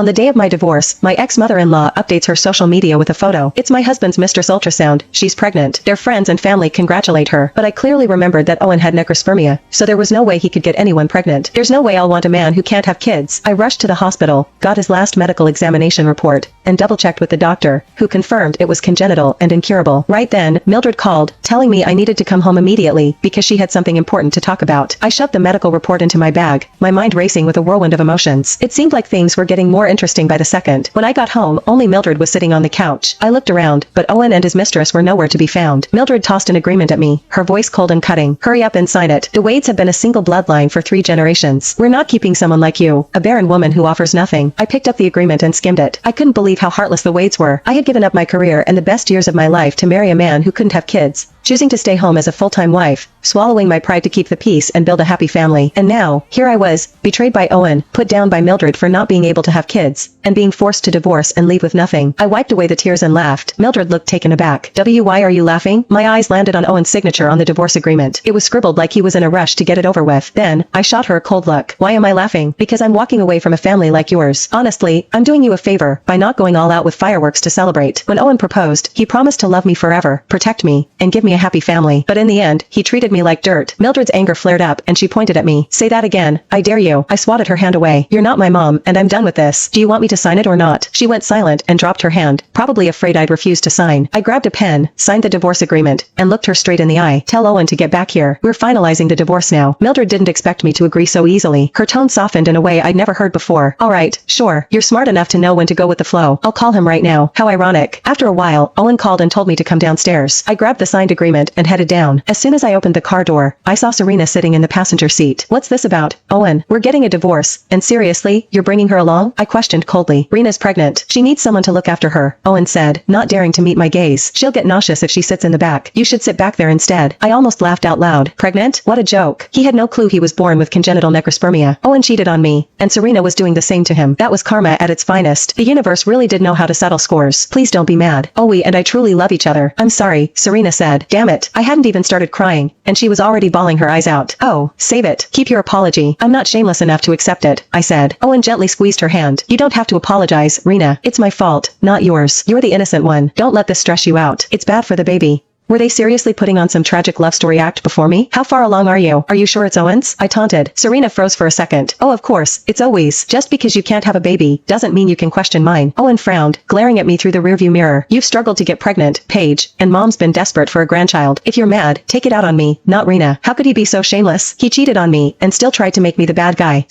On the day of my divorce, my ex-mother-in-law updates her social media with a photo. It's my husband's mistress ultrasound. She's pregnant. Their friends and family congratulate her. But I clearly remembered that Owen had necrospermia, so there was no way he could get anyone pregnant. There's no way I'll want a man who can't have kids. I rushed to the hospital, got his last medical examination report, and double-checked with the doctor, who confirmed it was congenital and incurable. Right then, Mildred called, telling me I needed to come home immediately because she had something important to talk about. I shoved the medical report into my bag, my mind racing with a whirlwind of emotions. It seemed like things were getting more interesting by the second. When I got home, only Mildred was sitting on the couch. I looked around, but Owen and his mistress were nowhere to be found. Mildred tossed an agreement at me, her voice cold and cutting. Hurry up and sign it. The Wades have been a single bloodline for 3 generations. We're not keeping someone like you, a barren woman who offers nothing. I picked up the agreement and skimmed it. I couldn't believe how heartless the Wades were. I had given up my career and the best years of my life to marry a man who couldn't have kids, choosing to stay home as a full-time wife, swallowing my pride to keep the peace and build a happy family. And now, here I was, betrayed by Owen, put down by Mildred for not being able to have kids, and being forced to divorce and leave with nothing. I wiped away the tears and laughed. Mildred looked taken aback. Why are you laughing? My eyes landed on Owen's signature on the divorce agreement. It was scribbled like he was in a rush to get it over with. Then, I shot her a cold look. Why am I laughing? Because I'm walking away from a family like yours. Honestly, I'm doing you a favor by not going all out with fireworks to celebrate. When Owen proposed, he promised to love me forever, protect me, and give me a happy family. But in the end, he treated me like dirt. Mildred's anger flared up, and she pointed at me. Say that again. I dare you. I swatted her hand away. You're not my mom, and I'm done with this. Do you want me to sign it or not? She went silent and dropped her hand, probably afraid I'd refuse to sign. I grabbed a pen, signed the divorce agreement, and looked her straight in the eye. Tell Owen to get back here. We're finalizing the divorce now. Mildred didn't expect me to agree so easily. Her tone softened in a way I'd never heard before. Alright, sure. You're smart enough to know when to go with the flow. I'll call him right now. How ironic. After a while, Owen called and told me to come downstairs. I grabbed the signed agreement and headed down. As soon as I opened the car door, I saw Serena sitting in the passenger seat. What's this about? Owen, we're getting a divorce. And seriously, you're bringing her along? I questioned coldly. Rena's pregnant. She needs someone to look after her, Owen said, not daring to meet my gaze. She'll get nauseous if she sits in the back. You should sit back there instead. I almost laughed out loud. Pregnant? What a joke. He had no clue he was born with congenital necrospermia. Owen cheated on me, and Serena was doing the same to him. That was karma at its finest. The universe really did know how to settle scores. Please don't be mad. Owie and I truly love each other. I'm sorry, Serena said. Damn it. I hadn't even started crying, and she was already bawling her eyes out. Oh, save it. Keep your apology. I'm not shameless enough to accept it, I said. Owen gently squeezed her hand. You don't have to apologize, Rena. It's my fault, not yours. You're the innocent one. Don't let this stress you out. It's bad for the baby. Were they seriously putting on some tragic love story act before me? How far along are you? Are you sure it's Owen's? I taunted. Serena froze for a second. Oh, of course, it's always. Just because you can't have a baby doesn't mean you can question mine. Owen frowned, glaring at me through the rearview mirror. You've struggled to get pregnant, Paige, and Mom's been desperate for a grandchild. If you're mad, take it out on me, not Rena. How could he be so shameless? He cheated on me and still tried to make me the bad guy.